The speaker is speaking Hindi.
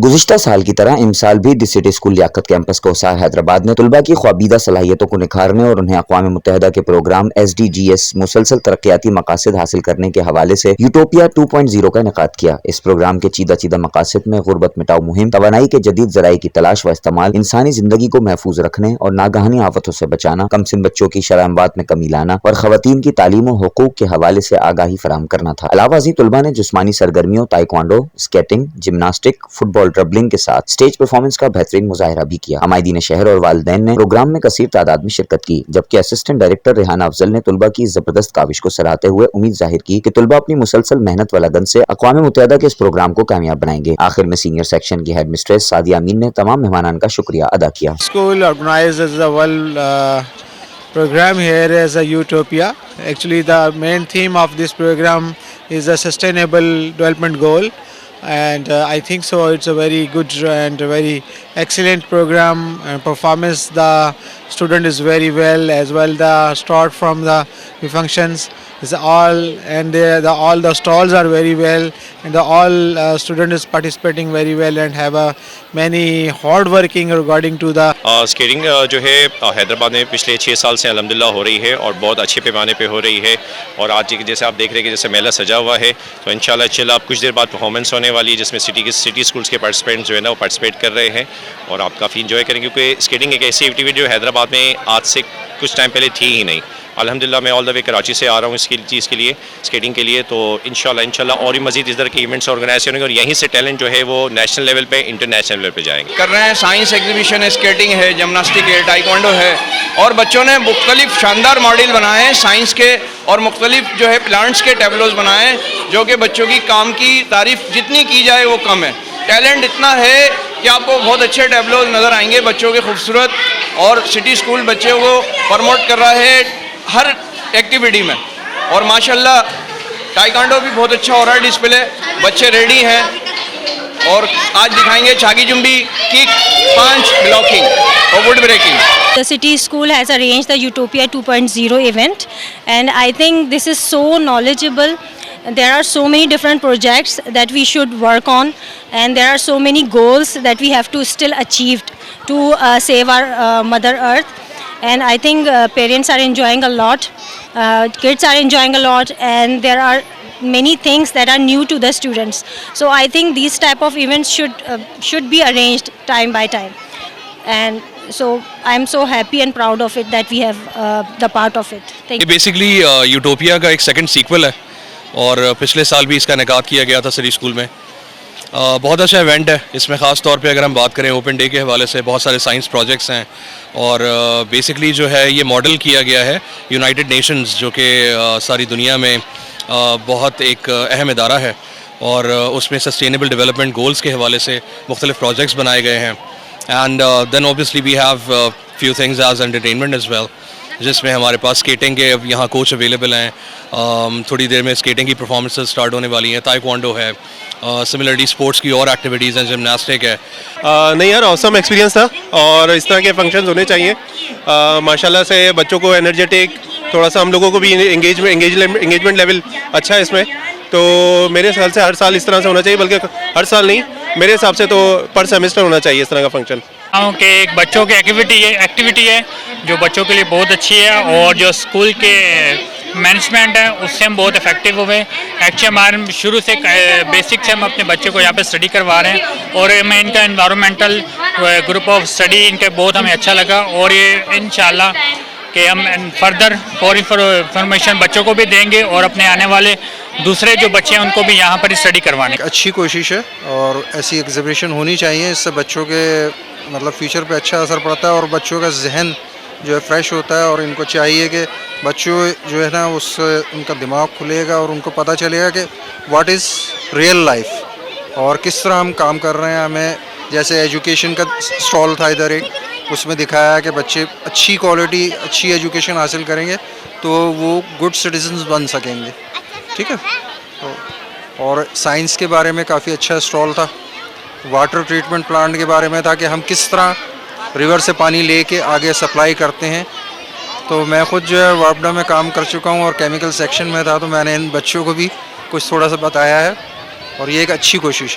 गुज़िश्ता साल की तरह इमसाल भी the City School Liaquat campus Kohsar Hyderabad ने तुलबा की ख्वाबीदा सलाहियतों को निखारने और उन्हें अक़वाम मुत्तहिदा के प्रोग्राम SDGs मुसलसल तरक्याती मकासद हासिल करने के हवाले से यूटोपिया 2.0 का इनेकाद किया। इस प्रोग्राम के चीदा चीदा मकासद में गुर्बत मिटाओ मुहिम, तवानाई के जदीद ज़राए की तलाश व इस्तेमाल, इंसानी जिंदगी को महफूज रखने और नागहानी आफतों से बचाना, कमसिन बच्चों की शरामबात में कमी लाना और खवातीन की तालीम और हुकूक के हवाले से आगाही फराहम करना था। अलावा अज़ीं तुलबा ने जिस्मानी सरगर्मियों taekwondo, skating, gymnastic, football, dribbling के साथ स्टेज परफॉर्मेंस का बेहतरीन मुजाहिरा भी किया। हमायदीन शहर और वालिदैन ने प्रोग्राम में कसीर तादाद में शिरकत की, जबकि असिस्टेंट डायरेक्टर रेहाना अफजल ने तुलबा की जबरदस्त काविश को सराहते हुए उम्मीद जाहिर की कि तुलबा अपनी मुसलसल मेहनत व लगन से अक़वाम मुत्तहिदा के इस प्रोग्राम को कामयाब बनाएंगे। आखिर में सीनियर सेक्शन की हेड मिस्ट्रेस सादिया अमीन ने तमाम मेहमानान का शुक्रिया अदा किया। School organizes the world program here as a utopia. Actually, the main theme of this program is a sustainable development goal. And I think so it's a very good and a very excellent program and performance. The student is very well, as well the start from the functions is all, and all the stalls are very well, and all student is participating very well and have a many hard working regarding to the skating जो है हैदराबाद में पिछले 6 साल से अल्हम्दुलिल्लाह हो रही है और बहुत अच्छे पैमाने पे हो रही है। और आज जैसे आप देख रहे हैं कि जैसे मेला सजा हुआ है, तो इंशाल्लाह अब कुछ देर बाद परफॉर्मेंस होने वाली है, जिसमें सिटी स्कूल्स के पार्टिसिपेंट्स जो है ना वो पार्टिसिपेट कर रहे हैं और आप काफ़ी इंजॉय करेंगे, क्योंकि स्केटिंग एक ऐसी एक्टिविटी जो हैदराबाद में आज से कुछ टाइम पहले थी ही नहीं। अल्हम्दुलिल्लाह मैं ऑल द वे कराची से आ रहा हूँ इसकी चीज़ के लिए, स्केटिंग के लिए। तो इंशाल्लाह और भी मज़ीद इधर के इवेंट्स ऑर्गेनाइज होंगे और यहीं से टैलेंट जो है वो नेशनल लेवल पे, इंटरनेशनल लेवल पे जाएंगे। कर रहे हैं। साइंस एग्जीबिशन है, स्केटिंग है, जिम्नास्टिक है, टाइक्वांडो है, और बच्चों ने मुख्तलिफ शानदार मॉडल बनाए हैं साइंस के, और मुख्तलिफ जो है प्लांट्स के टेबलोज बनाए हैं, जो कि बच्चों की काम की तारीफ जितनी की जाए वो कम है। टैलेंट इतना है कि आपको बहुत अच्छे टेबलोज नज़र आएंगे बच्चों के खूबसूरत, और सिटी स्कूल बच्चों को प्रमोट कर रहा है हर एक्टिविटी में। और माशाल्लाह टाइक्वांडो भी बहुत अच्छा हो रहा है डिस्प्ले, बच्चे रेडी हैं और आज दिखाएंगे छागी जुम्बी, किक, पंच, ब्लॉकिंग और wood breaking. The city school has arranged the Utopia 2.0 event, and I think this is so knowledgeable. There are so many different projects that we should work on, and there are so many goals that we have to still achieve to save our Mother Earth. And I think parents are enjoying a lot, kids are enjoying a lot, and there are many things that are new to the students. So I think these type of events should be arranged time by time, and so I'm so happy and proud of it that we have the part of it. Thank you. Basically utopia का एक सेकंड सीक्वल है और पिछले साल भी इसका इनेकाद किया गया था सिटी स्कूल में। बहुत अच्छा इवेंट है। इसमें ख़ास तौर पे अगर हम बात करें ओपन डे के हवाले से बहुत सारे साइंस प्रोजेक्ट्स हैं, और बेसिकली जो है ये मॉडल किया गया है यूनाइटेड नेशंस, जो कि सारी दुनिया में बहुत एक अहम इदारा है, और उसमें सस्टेनेबल डेवलपमेंट गोल्स के हवाले से मुख्तलिफ प्रोजेक्ट्स बनाए गए हैं। And then obviously we have few things as entertainment as well, जिसमें हमारे पास स्केटिंग के अब यहाँ कोच अवेलेबल हैं। थोड़ी देर में स्केटिंग की परफॉर्मेंसेस स्टार्ट होने वाली हैं, ताइक्वांडो है, सिमिलरली स्पोर्ट्स की और एक्टिविटीज़ हैं, जिम्नास्टिक है। नहीं यार, ऑसम एक्सपीरियंस था और इस तरह के फंक्शंस होने चाहिए। माशाल्लाह से बच्चों को एनर्जेटिक, थोड़ा सा हम लोगों को भी एंगेजमेंट लेवल अच्छा है इसमें। तो मेरे ख्याल से हर साल इस तरह से होना चाहिए, बल्कि हर साल नहीं, मेरे हिसाब से तो पर सेमेस्टर होना चाहिए इस तरह का फंक्शन। कि एक बच्चों की एक्टिविटी है जो बच्चों के लिए बहुत अच्छी है, और जो स्कूल के मैनेजमेंट है उससे हम बहुत इफेक्टिव हुए। एक्चुअली हमारे शुरू से बेसिक से हम अपने बच्चों को यहाँ पे स्टडी करवा रहे हैं, और मैं इनका एनवायरमेंटल ग्रुप ऑफ स्टडी इनके बहुत हमें अच्छा लगा, और ये इंशाल्लाह कि हम फर्दर फॉर इंफॉर्मेशन बच्चों को भी देंगे और अपने आने वाले दूसरे जो बच्चे हैं उनको भी यहाँ पर स्टडी करवाने। अच्छी कोशिश है और ऐसी एग्जीबिशन होनी चाहिए, इससे बच्चों के मतलब फ्यूचर पे अच्छा असर पड़ता है और बच्चों का जहन जो है फ्रेश होता है। और इनको चाहिए कि बच्चों जो है ना उससे उनका दिमाग खुलेगा और उनको पता चलेगा कि व्हाट इज़ रियल लाइफ और किस तरह हम काम कर रहे हैं। हमें जैसे एजुकेशन का स्टॉल था इधर एक, उसमें दिखाया कि बच्चे अच्छी क्वालिटी, अच्छी एजुकेशन हासिल करेंगे तो वो गुड सिटीजन्स बन सकेंगे। ठीक है। तो और साइंस के बारे में काफ़ी अच्छा स्टॉल था, वाटर ट्रीटमेंट प्लांट के बारे में था कि हम किस तरह रिवर से पानी लेके आगे सप्लाई करते हैं। तो मैं ख़ुद जो है वापडा में काम कर चुका हूँ और केमिकल सेक्शन में था, तो मैंने इन बच्चों को भी कुछ थोड़ा सा बताया है और ये एक अच्छी कोशिश है।